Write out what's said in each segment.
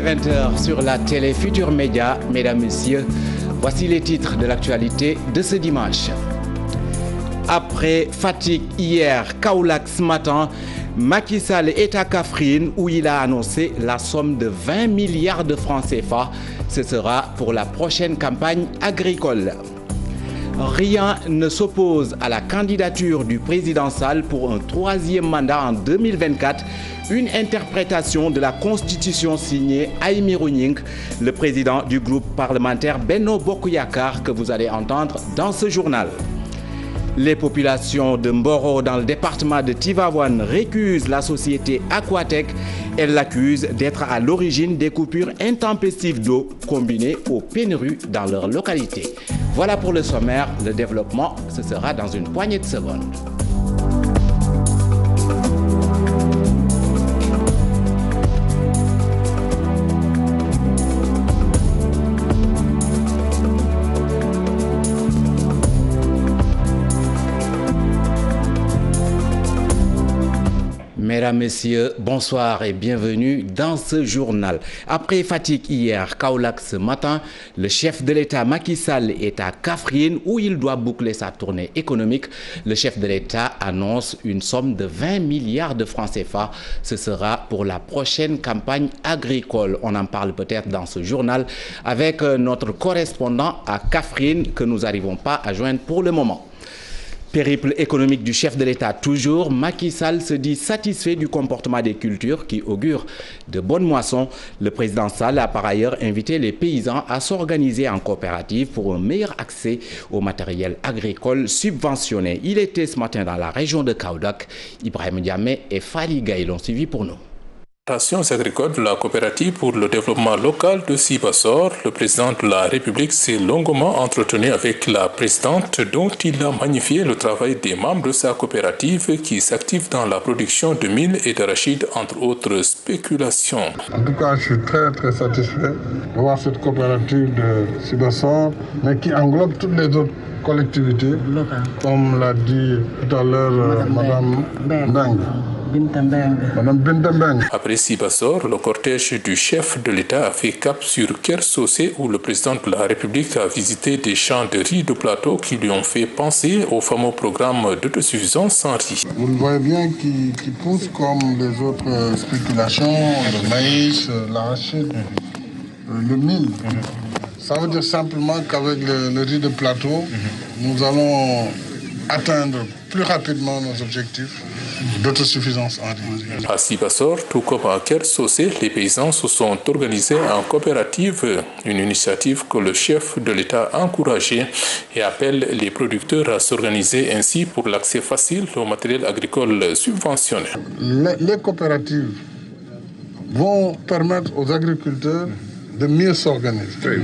20 h sur la télé Futur Média. Mesdames, Messieurs, voici les titres de l'actualité de ce dimanche. Après Fatick hier, Kaolack ce matin, Macky Sall est à Kaffrine où il a annoncé la somme de 20 milliards de francs CFA. Ce sera pour la prochaine campagne agricole. Rien ne s'oppose à la candidature du président Sall pour un troisième mandat en 2024. Une interprétation de la Constitution signée Aymérou Gningue, le président du groupe parlementaire Benno Bokk Yakaar, que vous allez entendre dans ce journal. Les populations de Mboro dans le département de Tivaouane récusent la société Aquatec. Elles l'accusent d'être à l'origine des coupures intempestives d'eau combinées aux pénuries dans leur localité. Voilà pour le sommaire. Le développement, ce sera dans une poignée de secondes. Mesdames, Messieurs, bonsoir et bienvenue dans ce journal. Après Fatick hier, Kaolack ce matin, le chef de l'État Macky Sall est à Kaffrine où il doit boucler sa tournée économique. Le chef de l'État annonce une somme de 20 milliards de francs CFA. Ce sera pour la prochaine campagne agricole. On en parle peut-être dans ce journal avec notre correspondant à Kaffrine que nous n'arrivons pas à joindre pour le moment. Périple économique du chef de l'État toujours, Macky Sall se dit satisfait du comportement des cultures qui augure de bonnes moissons. Le président Sall a par ailleurs invité les paysans à s'organiser en coopérative pour un meilleur accès au matériel agricole subventionné. Il était ce matin dans la région de Kaolack. Ibrahim Diamé et Fali Gaye l'ont suivi pour nous. Relations agricoles de la coopérative pour le développement local de Sibassor, le président de la République s'est longuement entretenu avec la présidente dont il a magnifié le travail des membres de sa coopérative qui s'activent dans la production de mil et d'arachide, entre autres spéculations. En tout cas, je suis très satisfait de voir cette coopérative de Sibassor, mais qui englobe toutes les autres collectivités, comme l'a dit tout à l'heure Madame Ndang. Madame Bintembeng. Après Sibassor, le cortège du chef de l'État a fait cap sur Kersaucé où le président de la République a visité des champs de riz de plateau qui lui ont fait penser au fameux programme d'autosuffisance sans riz. Vous le voyez bien qui pousse comme les autres spéculations, le maïs, l'arachide, le mil. Ça veut dire simplement qu'avec le riz de plateau, nous allons atteindre plus rapidement nos objectifs d'autosuffisance en riz. À Sibassor, tout comme à Kersaucé, les paysans se sont organisés en coopérative, une initiative que le chef de l'État a encouragée et appelle les producteurs à s'organiser ainsi pour l'accès facile au matériel agricole subventionné. Les coopératives vont permettre aux agriculteurs de mieux s'organiser.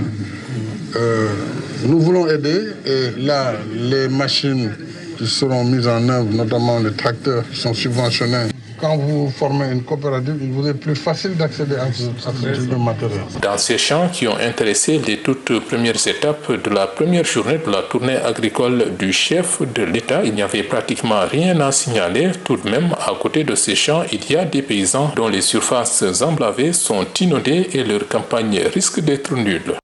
Nous voulons aider et là, les machines qui seront mises en œuvre, notamment les tracteurs qui sont subventionnés. Quand vous formez une coopérative, il vous est plus facile d'accéder à ce type de matériel. Dans ces champs qui ont intéressé les toutes premières étapes de la première journée de la tournée agricole du chef de l'État, il n'y avait pratiquement rien à signaler. Tout de même, à côté de ces champs, il y a des paysans dont les surfaces emblavées sont inondées et leur campagne risque d'être nulle.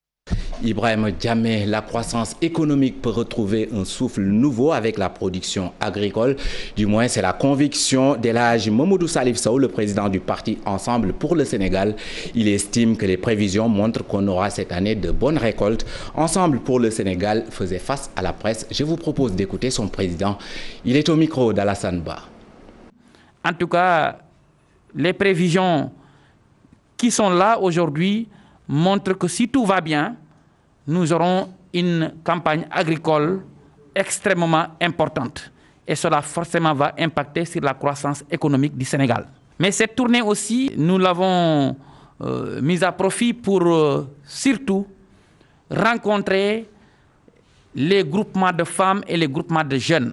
Ibrahim Diamé, la croissance économique peut retrouver un souffle nouveau avec la production agricole. Du moins, c'est la conviction d'El Hadji Mamadou Salif Sow, le président du parti Ensemble pour le Sénégal. Il estime que les prévisions montrent qu'on aura cette année de bonnes récoltes. Ensemble pour le Sénégal faisait face à la presse. Je vous propose d'écouter son président. Il est au micro d'Alassane Ba. En tout cas, les prévisions qui sont là aujourd'hui montrent que si tout va bien, nous aurons une campagne agricole extrêmement importante. Et cela forcément va impacter sur la croissance économique du Sénégal. Mais cette tournée aussi, nous l'avons mise à profit pour surtout rencontrer les groupements de femmes et les groupements de jeunes.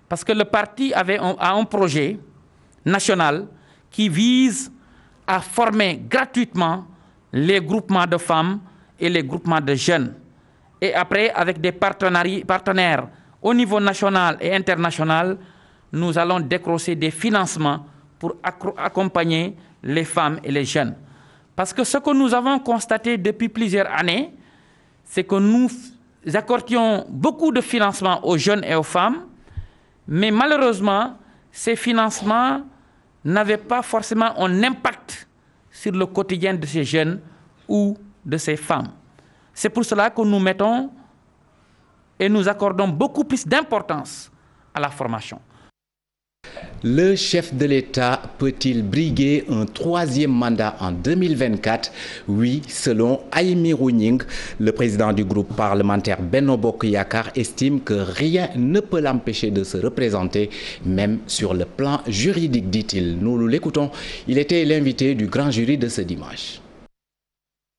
Parce que le parti a un projet national qui vise à former gratuitement les groupements de femmes et les groupements de jeunes. Et après, avec des partenaires au niveau national et international, nous allons décrocher des financements pour accompagner les femmes et les jeunes. Parce que ce que nous avons constaté depuis plusieurs années, c'est que nous accordions beaucoup de financement aux jeunes et aux femmes, mais malheureusement, ces financements n'avaient pas forcément un impact sur le quotidien de ces jeunes ou de ces femmes. C'est pour cela que nous mettons et nous accordons beaucoup plus d'importance à la formation. Le chef de l'État peut-il briguer un troisième mandat en 2024? Oui, selon Aymérou Gningue, le président du groupe parlementaire Benno Bokk Yakaar estime que rien ne peut l'empêcher de se représenter, même sur le plan juridique, dit-il. Nous l'écoutons, il était l'invité du grand jury de ce dimanche.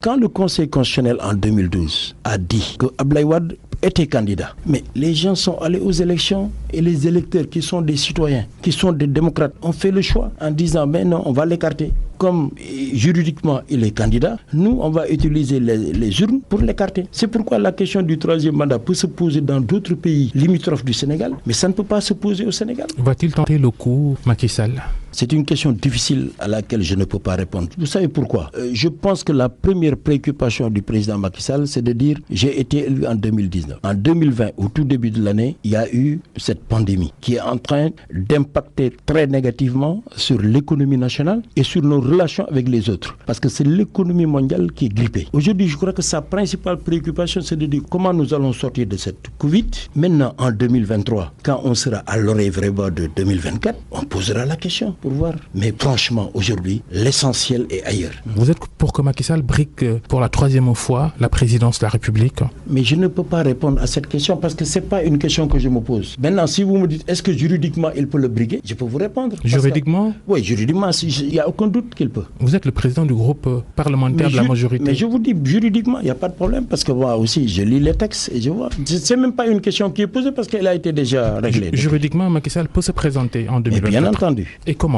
Quand le Conseil constitutionnel en 2012 a dit que Abdoulaye Wade était candidat, mais les gens sont allés aux élections et les électeurs qui sont des citoyens, qui sont des démocrates, ont fait le choix en disant mais non, on va l'écarter. Comme juridiquement il est candidat, nous on va utiliser les urnes pour l'écarter. C'est pourquoi la question du troisième mandat peut se poser dans d'autres pays limitrophes du Sénégal, mais ça ne peut pas se poser au Sénégal. Va-t-il tenter le coup Macky Sall? C'est une question difficile à laquelle je ne peux pas répondre. Vous savez pourquoi? Je pense que la première préoccupation du président Macky Sall, c'est de dire j'ai été élu en 2019. En 2020, au tout début de l'année, il y a eu cette pandémie qui est en train d'impacter très négativement sur l'économie nationale et sur nos relations avec les autres. Parce que c'est l'économie mondiale qui est grippée. Aujourd'hui, je crois que sa principale préoccupation, c'est de dire comment nous allons sortir de cette Covid. Maintenant, en 2023, quand on sera à l'oreille vraiment de 2024, on posera la question pour voir. Mais franchement, aujourd'hui, l'essentiel est ailleurs. Vous êtes pour que Macky Sall brigue pour la troisième fois la présidence de la République? Mais je ne peux pas répondre à cette question parce que ce n'est pas une question que je me pose. Maintenant, si vous me dites est-ce que juridiquement il peut le briguer, je peux vous répondre. Juridiquement? Oui, juridiquement, il n'y a aucun doute qu'il peut. Vous êtes le président du groupe parlementaire de la majorité. Mais je vous dis, juridiquement, il n'y a pas de problème parce que moi aussi, je lis les textes et je vois. Ce n'est même pas une question qui est posée parce qu'elle a été déjà réglée. Juridiquement, Macky Sall peut se présenter en 2024. Bien entendu. Et comment?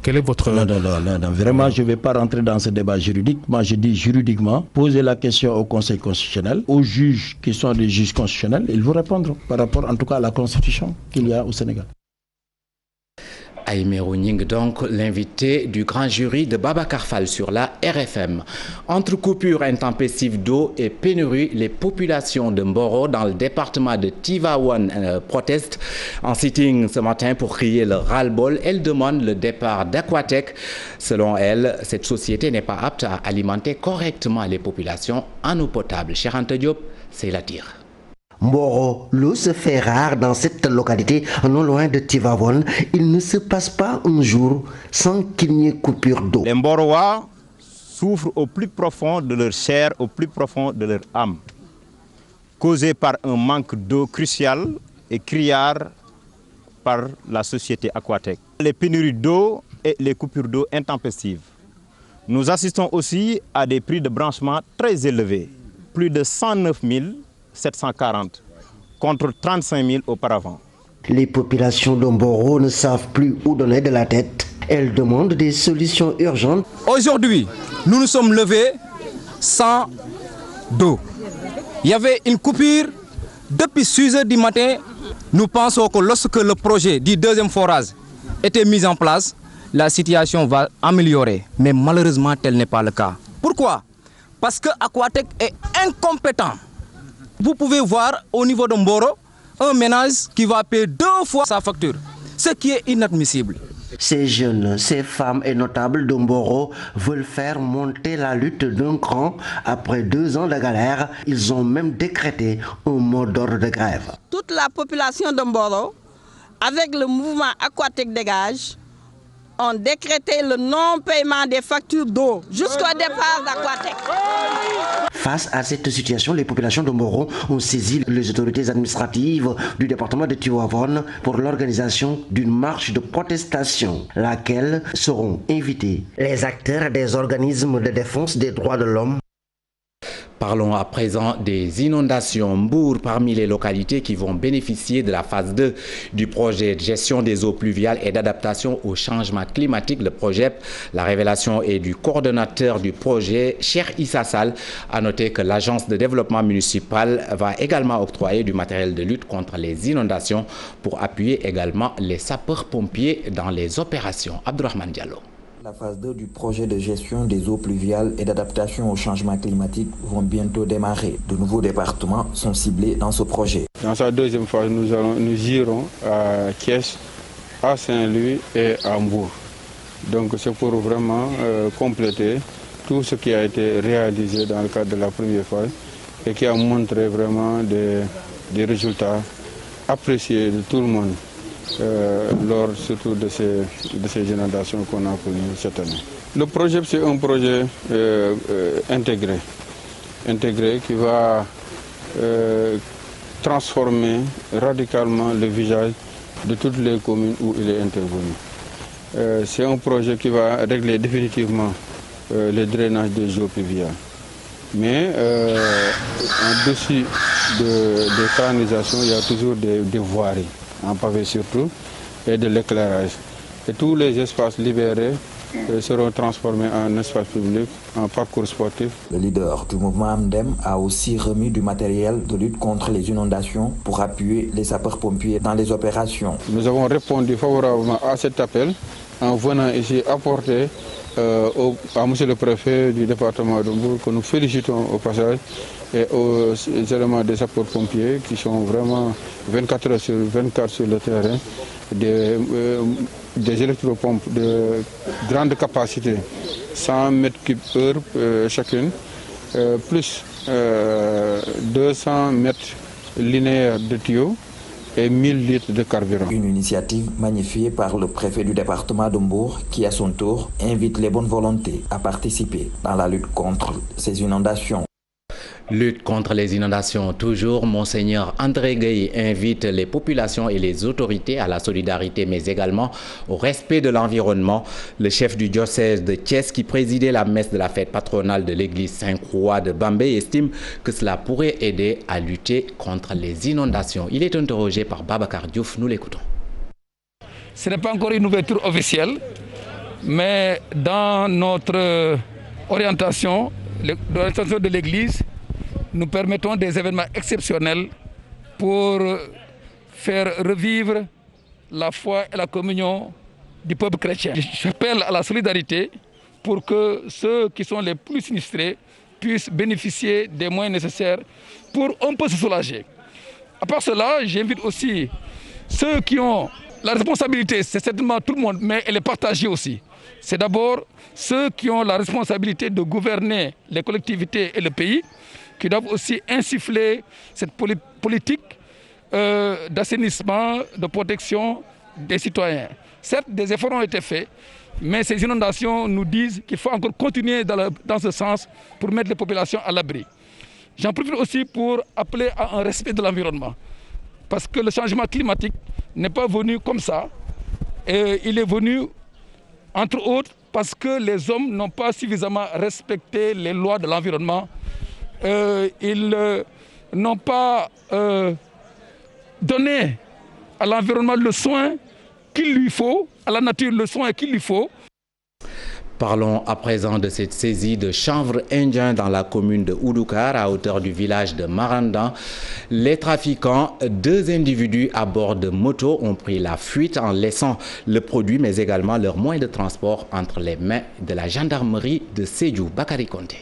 Quel est votre... Non, vraiment, je ne vais pas rentrer dans ce débat juridique. Moi, je dis juridiquement, posez la question au Conseil constitutionnel, aux juges qui sont des juges constitutionnels, ils vont répondre par rapport en tout cas à la Constitution qu'il y a au Sénégal. Aymérou Gningue, donc l'invité du grand jury de Babacar Fall sur la RFM. Entre coupures intempestives d'eau et pénurie, les populations de Mboro dans le département de Tivaouane protestent en sitting ce matin pour crier le ras-le-bol. Elles demandent le départ d'Aquatech. Selon elles, cette société n'est pas apte à alimenter correctement les populations en eau potable. Cheikh Anta Diop, c'est la tire. Mboro, l'eau se fait rare dans cette localité non loin de Tivaouane. Il ne se passe pas un jour sans qu'il n'y ait coupure d'eau. Les Mborois souffrent au plus profond de leur chair, au plus profond de leur âme, causé par un manque d'eau crucial et criard par la société Aquatech. Les pénuries d'eau et les coupures d'eau intempestives. Nous assistons aussi à des prix de branchement très élevés, plus de 109 740 contre 35 000 auparavant. Les populations de Mboro ne savent plus où donner de la tête. Elles demandent des solutions urgentes. Aujourd'hui, nous nous sommes levés sans d'eau. Il y avait une coupure depuis 6 heures du matin. Nous pensons que lorsque le projet du deuxième forage était mis en place, la situation va améliorer. Mais malheureusement, tel n'est pas le cas. Pourquoi? Parce que Aquatech est incompétent. Vous pouvez voir au niveau de Mboro un ménage qui va payer 2 fois sa facture, ce qui est inadmissible. Ces jeunes, ces femmes et notables de Mboro veulent faire monter la lutte d'un cran. Après 2 ans de galère, ils ont même décrété un mot d'ordre de grève. Toute la population de Mboro, avec le mouvement Aquatech Dégage, ont décrété le non-paiement des factures d'eau jusqu'au départ d'Aquatech. Face à cette situation, les populations de Mboro ont saisi les autorités administratives du département de Tivaouane pour l'organisation d'une marche de protestation, laquelle seront invités les acteurs des organismes de défense des droits de l'homme. Parlons à présent des inondations. Mbour, parmi les localités qui vont bénéficier de la phase 2 du projet de gestion des eaux pluviales et d'adaptation au changement climatique, le projet. La révélation est du coordonnateur du projet, Cheikh Issa Sall, a noté que l'agence de développement municipal va également octroyer du matériel de lutte contre les inondations pour appuyer également les sapeurs-pompiers dans les opérations. Abdourahmane Diallo. La phase 2 du projet de gestion des eaux pluviales et d'adaptation au changement climatique vont bientôt démarrer. De nouveaux départements sont ciblés dans ce projet. Dans sa deuxième phase, nous irons à Thiès, à Saint-Louis et à Mbour. Donc c'est pour vraiment compléter tout ce qui a été réalisé dans le cadre de la première phase et qui a montré vraiment des résultats appréciés de tout le monde lors surtout de ces inondations qu'on a connues cette année. Le projet, c'est un projet intégré qui va transformer radicalement le visage de toutes les communes où il est intervenu. C'est un projet qui va régler définitivement le drainage des eaux pluviales. Mais en dessus des canalisations, il y a toujours des voiries, en pavé surtout, et de l'éclairage. Et tous les espaces libérés seront transformés en espace public, en parcours sportif. Le leader du mouvement Amdem a aussi remis du matériel de lutte contre les inondations pour appuyer les sapeurs-pompiers dans les opérations. Nous avons répondu favorablement à cet appel en venant ici apporter à monsieur le préfet du département de Mbour, que nous félicitons au passage, et aux éléments des sapeurs-pompiers qui sont vraiment 24 heures sur 24 sur le terrain, des électropompes de grande capacité, 100 m3 chacune, plus 200 mètres linéaires de tuyaux et 1000 litres de carburant. Une initiative magnifiée par le préfet du département de Mbour qui, à son tour, invite les bonnes volontés à participer dans la lutte contre ces inondations. Lutte contre les inondations, toujours. Monseigneur André Gueye invite les populations et les autorités à la solidarité, mais également au respect de l'environnement. Le chef du diocèse de Thiès, qui présidait la messe de la fête patronale de l'église Saint-Croix de Bambey, estime que cela pourrait aider à lutter contre les inondations. Il est interrogé par Babacar Diouf. Nous l'écoutons. Ce n'est pas encore une ouverture officielle, mais dans notre orientation, l'orientation de l'église, nous permettons des événements exceptionnels pour faire revivre la foi et la communion du peuple chrétien. J'appelle à la solidarité pour que ceux qui sont les plus sinistrés puissent bénéficier des moyens nécessaires pour un peu se soulager. À part cela, j'invite aussi ceux qui ont la responsabilité, c'est certainement tout le monde, mais elle est partagée aussi. C'est d'abord ceux qui ont la responsabilité de gouverner les collectivités et le pays, qui doivent aussi insuffler cette politique d'assainissement, de protection des citoyens. Certes, des efforts ont été faits, mais ces inondations nous disent qu'il faut encore continuer dans ce sens pour mettre les populations à l'abri. J'en profite aussi pour appeler à un respect de l'environnement, parce que le changement climatique n'est pas venu comme ça, et il est venu, entre autres, parce que les hommes n'ont pas suffisamment respecté les lois de l'environnement. Ils n'ont pas donné à l'environnement le soin qu'il lui faut, à la nature le soin qu'il lui faut. Parlons à présent de cette saisie de chanvre indien dans la commune de Oudoukar, à hauteur du village de Marandan. Les trafiquants, 2 individus à bord de moto, ont pris la fuite en laissant le produit, mais également leurs moyens de transport entre les mains de la gendarmerie de Sédhiou. Bakary Konté.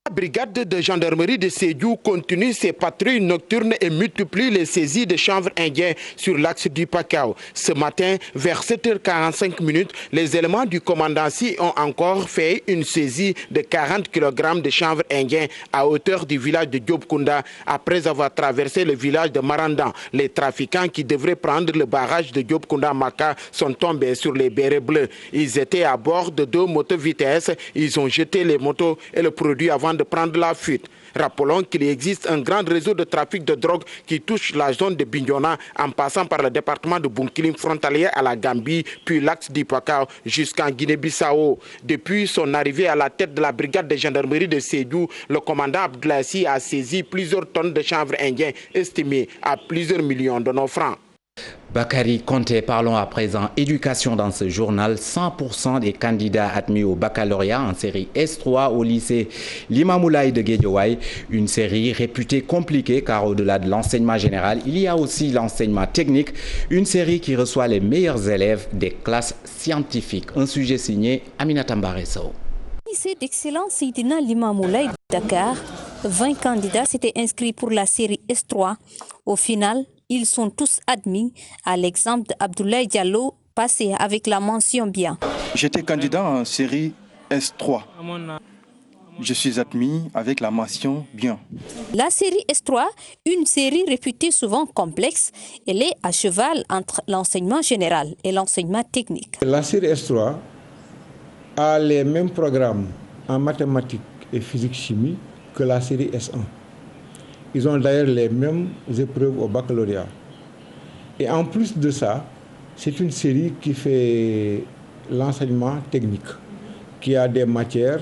La brigade de gendarmerie de Sédhiou continue ses patrouilles nocturnes et multiplie les saisies de chanvre indien sur l'axe du Pakao. Ce matin, vers 7h45, les éléments du commandancy ont encore fait une saisie de 40 kg de chanvre indien à hauteur du village de Diopkunda après avoir traversé le village de Marandan. Les trafiquants qui devraient prendre le barrage de Diopkunda-Maka sont tombés sur les bérets bleus. Ils étaient à bord de 2 motos vitesses. Ils ont jeté les motos et le produit avant de prendre la fuite. Rappelons qu'il existe un grand réseau de trafic de drogue qui touche la zone de Bignona en passant par le département de Bunkiling frontalier à la Gambie, puis l'axe du Pakao jusqu'en Guinée-Bissau. Depuis son arrivée à la tête de la brigade de gendarmerie de Sédhiou, le commandant Abdelaziz a saisi plusieurs tonnes de chanvre indien estimées à plusieurs millions de nos francs. Bakary Konté, parlons à présent éducation dans ce journal. 100% des candidats admis au baccalauréat en série S3 au lycée Limamoulaye de Guédiawaye. Une série réputée compliquée car au-delà de l'enseignement général, il y a aussi l'enseignement technique. Une série qui reçoit les meilleurs élèves des classes scientifiques. Un sujet signé Aminata Mbaresso. Lycée d'excellence Seydina Limamoulaye de Dakar, 20 candidats s'étaient inscrits pour la série S3. Au final, ils sont tous admis, à l'exemple d'Abdoulaye Diallo, passé avec la mention bien. J'étais candidat en série S3. Je suis admis avec la mention bien. La série S3, une série réputée souvent complexe, elle est à cheval entre l'enseignement général et l'enseignement technique. La série S3 a les mêmes programmes en mathématiques et physique-chimie que la série S1. Ils ont d'ailleurs les mêmes épreuves au baccalauréat. Et en plus de ça, c'est une série qui fait l'enseignement technique, qui a des matières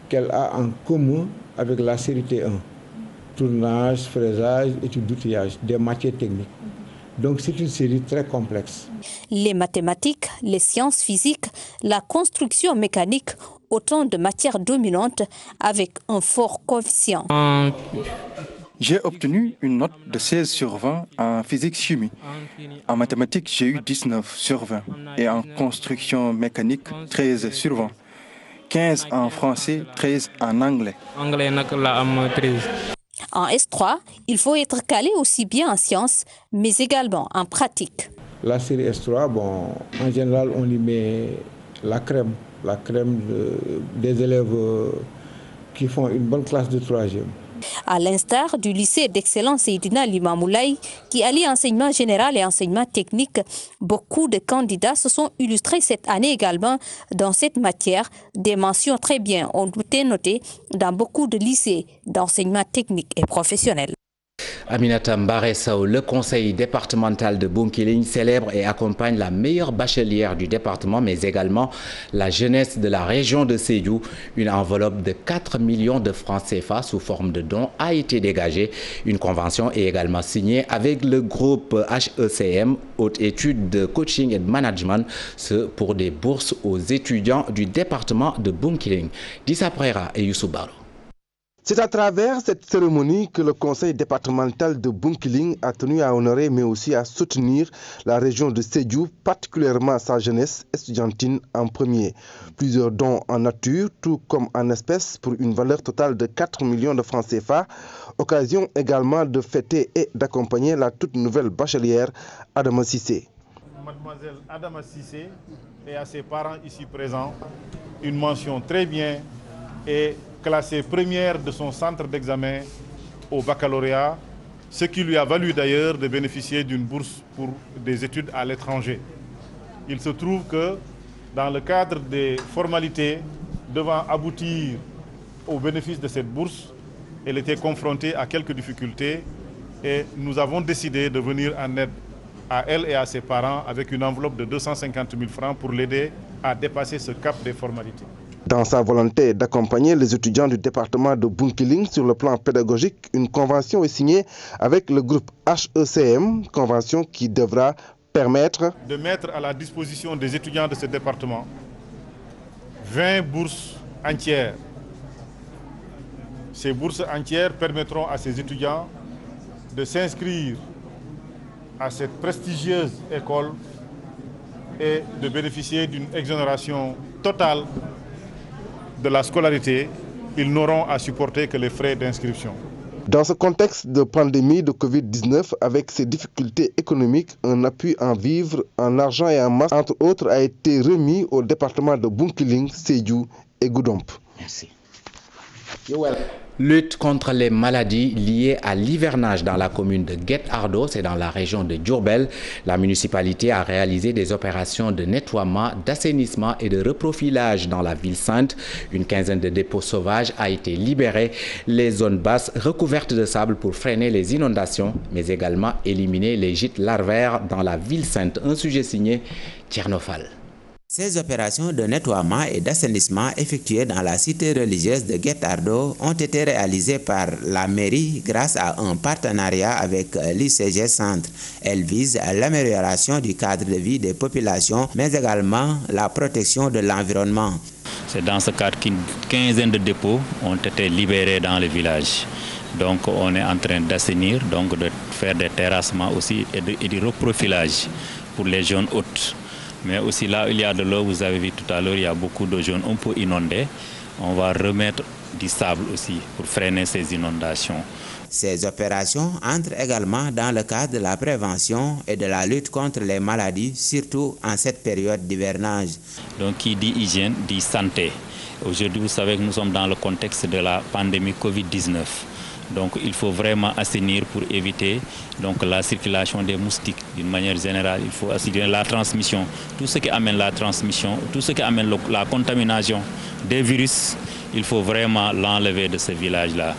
qu'elle a en commun avec la série T1. Tournage, fraisage, études d'outillage, des matières techniques. Donc c'est une série très complexe. Les mathématiques, les sciences physiques, la construction mécanique, autant de matières dominantes avec un fort coefficient. J'ai obtenu une note de 16 sur 20 en physique-chimie. En mathématiques, j'ai eu 19 sur 20. Et en construction mécanique, 13 sur 20. 15 en français, 13 en anglais. En S3, il faut être calé aussi bien en sciences, mais également en pratique. La série S3, en général, on y met la crème des élèves qui font une bonne classe de 3e. À l'instar du lycée d'excellence Seydina Limamoulaye, qui allie enseignement général et enseignement technique, beaucoup de candidats se sont illustrés cette année également dans cette matière. Des mentions très bien ont été notées dans beaucoup de lycées d'enseignement technique et professionnel. Aminata Mbaresso, le conseil départemental de Bounkiling célèbre et accompagne la meilleure bachelière du département, mais également la jeunesse de la région de Sédhiou. Une enveloppe de 4 millions de francs CFA sous forme de dons a été dégagée. Une convention est également signée avec le groupe HECM, Haute Études de Coaching et de Management, ce pour des bourses aux étudiants du département de Bounkiling. Dissa Prera et Youssou Baro. C'est à travers cette cérémonie que le conseil départemental de Bounkiling a tenu à honorer mais aussi à soutenir la région de Sédhiou, particulièrement sa jeunesse estudiantine en premier. Plusieurs dons en nature, tout comme en espèces, pour une valeur totale de 4 millions de francs CFA. Occasion également de fêter et d'accompagner la toute nouvelle bachelière Adama Sissé. Mademoiselle Adama Sissé et à ses parents ici présents, une mention très bien et classée première de son centre d'examen au baccalauréat, ce qui lui a valu d'ailleurs de bénéficier d'une bourse pour des études à l'étranger. Il se trouve que dans le cadre des formalités devant aboutir au bénéfice de cette bourse, elle était confrontée à quelques difficultés et nous avons décidé de venir en aide à elle et à ses parents avec une enveloppe de 250 000 francs pour l'aider à dépasser ce cap des formalités. Dans sa volonté d'accompagner les étudiants du département de Bounkiling sur le plan pédagogique, une convention est signée avec le groupe HECM, convention qui devra permettre de mettre à la disposition des étudiants de ce département 20 bourses entières. Ces bourses entières permettront à ces étudiants de s'inscrire à cette prestigieuse école et de bénéficier d'une exonération totale de la scolarité. Ils n'auront à supporter que les frais d'inscription. Dans ce contexte de pandémie de Covid-19, avec ses difficultés économiques, un appui en vivres, en argent et en masse, entre autres, a été remis au département de Bounkiling, Sédhiou et Goudomp. Merci. Lutte contre les maladies liées à l'hivernage dans la commune de Guet-Ardo, c'est dans la région de Diourbel. La municipalité a réalisé des opérations de nettoiement, d'assainissement et de reprofilage dans la ville sainte. Une quinzaine de dépôts sauvages a été libérée. Les zones basses recouvertes de sable pour freiner les inondations, mais également éliminer les gîtes larvaires dans la ville sainte. Un sujet signé Tchernofal. Ces opérations de nettoiement et d'assainissement effectuées dans la cité religieuse de Guet Ardo ont été réalisées par la mairie grâce à un partenariat avec l'ICG Centre. Elles visent à l'amélioration du cadre de vie des populations, mais également la protection de l'environnement. C'est dans ce cadre qu'une quinzaine de dépôts ont été libérés dans le village. Donc on est en train d'assainir, donc de faire des terrassements aussi et du reprofilage pour les zones hautes. Mais aussi là, il y a de l'eau, vous avez vu tout à l'heure, il y a beaucoup de zones un peu inondées. On va remettre du sable aussi pour freiner ces inondations. Ces opérations entrent également dans le cadre de la prévention et de la lutte contre les maladies, surtout en cette période d'hivernage. Donc qui dit hygiène, dit santé. Aujourd'hui, vous savez que nous sommes dans le contexte de la pandémie Covid-19. Donc il faut vraiment assainir pour éviter donc, la circulation des moustiques. D'une manière générale, il faut assainir la transmission. Tout ce qui amène la transmission, tout ce qui amène la contamination des virus, il faut vraiment l'enlever de ce village-là.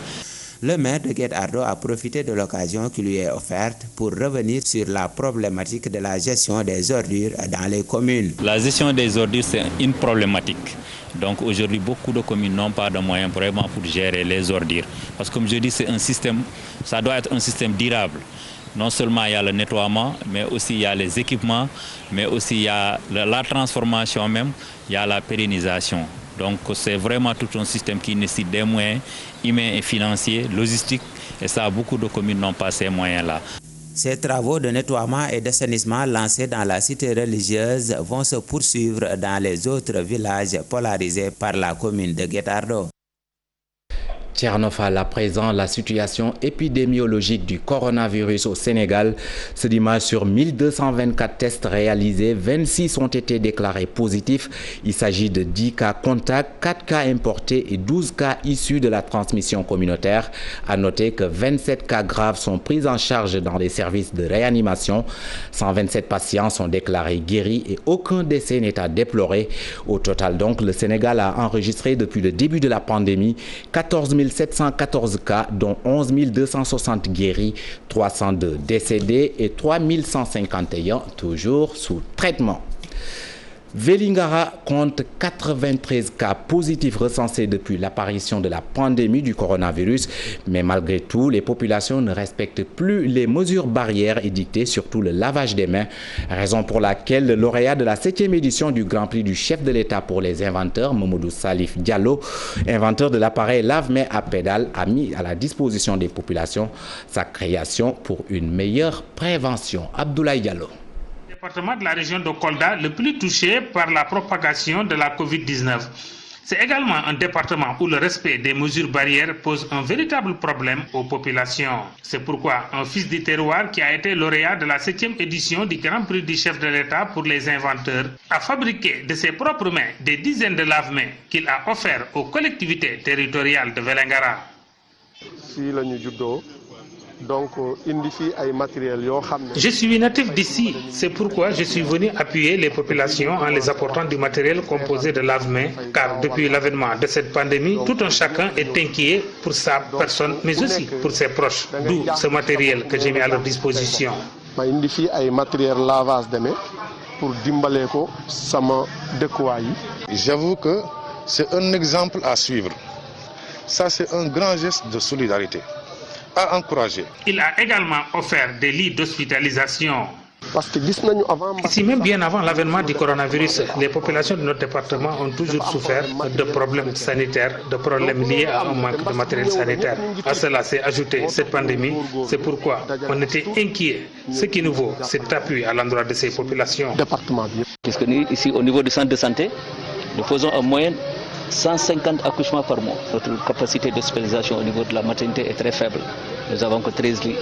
Le maire de Guet Ardo a profité de l'occasion qui lui est offerte pour revenir sur la problématique de la gestion des ordures dans les communes. La gestion des ordures, c'est une problématique. Donc aujourd'hui, beaucoup de communes n'ont pas de moyens vraiment pour gérer les ordures. Parce que comme je dis, c'est un système, ça doit être un système durable. Non seulement il y a le nettoiement, mais aussi il y a les équipements, mais aussi il y a la transformation même, il y a la pérennisation. Donc c'est vraiment tout un système qui nécessite des moyens humains et financiers, logistiques, et ça, beaucoup de communes n'ont pas ces moyens-là. Ces travaux de nettoiement et d'assainissement lancés dans la cité religieuse vont se poursuivre dans les autres villages polarisés par la commune de Guet Ardo. Tchernofal, à présent, la situation épidémiologique du coronavirus au Sénégal. Ce dimanche, sur 1224 tests réalisés, 26 ont été déclarés positifs. Il s'agit de 10 cas contacts, 4 cas importés et 12 cas issus de la transmission communautaire. À noter que 27 cas graves sont pris en charge dans les services de réanimation. 127 patients sont déclarés guéris et aucun décès n'est à déplorer. Au total, donc, le Sénégal a enregistré depuis le début de la pandémie 14 714 cas, dont 11 260 guéris, 302 décédés et 3 151 toujours sous traitement. Vélingara compte 93 cas positifs recensés depuis l'apparition de la pandémie du coronavirus. Mais malgré tout, les populations ne respectent plus les mesures barrières édictées, surtout le lavage des mains. Raison pour laquelle le lauréat de la 7e édition du Grand Prix du chef de l'État pour les inventeurs, Mamadou Salif Diallo, inventeur de l'appareil lave-mains à pédale, a mis à la disposition des populations sa création pour une meilleure prévention. Abdoulaye Diallo. Département de la région de Kolda, le plus touché par la propagation de la Covid-19. C'est également un département où le respect des mesures barrières pose un véritable problème aux populations. C'est pourquoi un fils du terroir qui a été lauréat de la 7e édition du Grand Prix du chef de l'État pour les inventeurs a fabriqué de ses propres mains des dizaines de lave-mains qu'il a offerts aux collectivités territoriales de Vélingara. Je suis natif d'ici, c'est pourquoi je suis venu appuyer les populations en les apportant du matériel composé de lave-mains, car depuis l'avènement de cette pandémie, tout un chacun est inquiet pour sa personne, mais aussi pour ses proches, d'où ce matériel que j'ai mis à leur disposition. J'avoue que c'est un exemple à suivre. Ça, c'est un grand geste de solidarité à encourager. Il a également offert des lits d'hospitalisation. Ici, même bien avant l'avènement du coronavirus, les populations de notre département ont toujours souffert de problèmes sanitaires, de problèmes liés à un manque de matériel sanitaire. À cela s'est ajoutée cette pandémie. C'est pourquoi on était inquiet. Ce qui nous vaut, c'est appui à l'endroit de ces populations. Parce que nous, ici, au niveau du centre de santé, nous faisons en moyenne 150 accouchements par mois. Notre capacité d'hospitalisation au niveau de la maternité est très faible. Nous n'avons que 13 lits.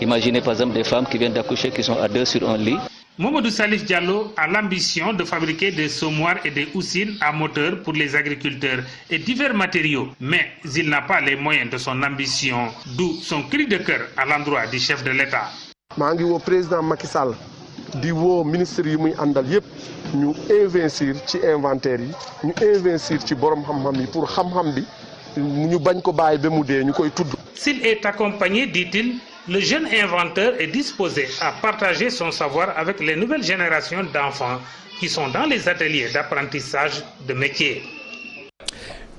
Imaginez par exemple des femmes qui viennent d'accoucher qui sont à 2 sur un lit. Mamadou Salif Diallo a l'ambition de fabriquer des semoirs et des houssines à moteur pour les agriculteurs et divers matériaux. Mais il n'a pas les moyens de son ambition, d'où son cri de cœur à l'endroit du chef de l'État. Au président Macky Sall, di wo ministre yi muy andal yépp ñu investir ci inventaire yi ñu investir ci borom xam-xam yi pour xam-xam bi ñu bañ ko bàyyi ba mu dee ñu koy tudd. S'il est accompagné, dit-il, le jeune inventeur est disposé à partager son savoir avec les nouvelles générations d'enfants qui sont dans les ateliers d'apprentissage de métiers.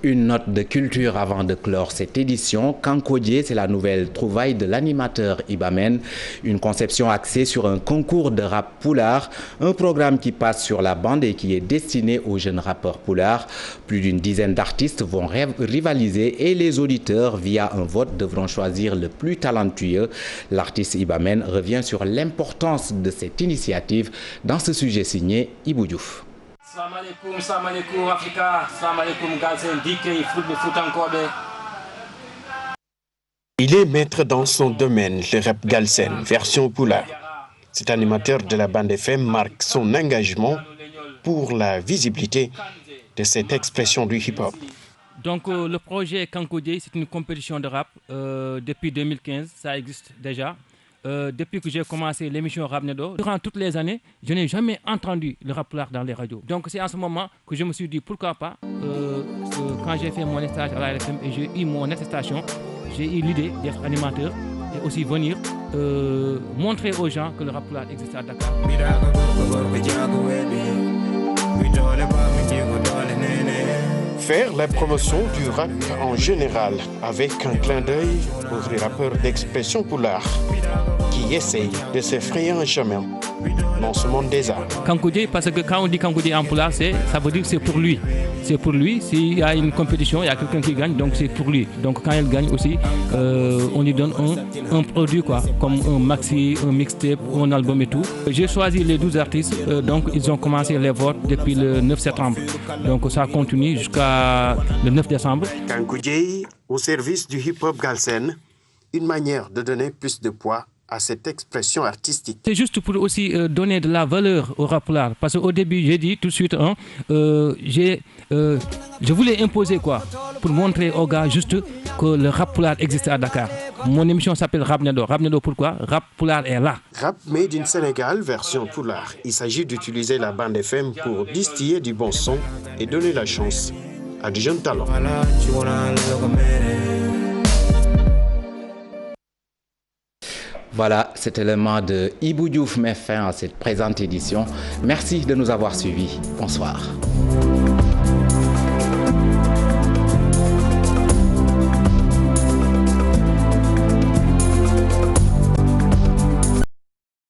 Une note de culture avant de clore cette édition. Kankodje, c'est la nouvelle trouvaille de l'animateur Ibamen. Une conception axée sur un concours de rap poulard. Un programme qui passe sur la bande et qui est destiné aux jeunes rappeurs poulards. Plus d'une dizaine d'artistes vont rivaliser et les auditeurs, via un vote, devront choisir le plus talentueux. L'artiste Ibamen revient sur l'importance de cette initiative dans ce sujet signé Ibou Diouf. Salam alaikum Africa, salam alaikum Galsen, DK, Foutankobe. Il est maître dans son domaine, le rap Galsen, version Poula. Cet animateur de la bande FM marque son engagement pour la visibilité de cette expression du hip-hop. Donc le projet Kankodje, c'est une compétition de rap depuis 2015, ça existe déjà. Depuis que j'ai commencé l'émission Rap Nedo, durant toutes les années, je n'ai jamais entendu le rap poulard dans les radios. Donc c'est en ce moment que je me suis dit pourquoi pas, quand j'ai fait mon stage à la RFM et j'ai eu mon attestation, j'ai eu l'idée d'être animateur et aussi venir montrer aux gens que le rap poulard existe à Dakar. Faire la promotion du rap en général avec un clin d'œil aux rappeurs d'expression poulard qui essayent de se frayer un chemin dans ce monde des arts. Kankodje, parce que quand on dit Kankodje en poulard, ça veut dire que c'est pour lui. C'est pour lui, s'il y a une compétition, il y a quelqu'un qui gagne, donc c'est pour lui. Donc quand il gagne aussi, on lui donne un produit, quoi, comme un maxi, un mixtape, un album et tout. J'ai choisi les 12 artistes, donc ils ont commencé les votes depuis le 9 septembre. Donc ça continue jusqu'à le 9 décembre. Kankodje, au service du hip-hop Galsen, une manière de donner plus de poids à cette expression artistique. C'est juste pour aussi donner de la valeur au rap poulard. Parce qu'au début, j'ai dit tout de suite, je voulais imposer quoi, pour montrer aux gars juste que le rap poulard existe à Dakar. Mon émission s'appelle Rap Nedo. Rap Nedo pourquoi? Rap poulard est là. Rap Made in Sénégal, version poulard. Il s'agit d'utiliser la bande FM pour distiller du bon son et donner la chance à du jeunes talents. Voilà, cet élément de Ibou Diouf met fin à cette présente édition. Merci de nous avoir suivis. Bonsoir.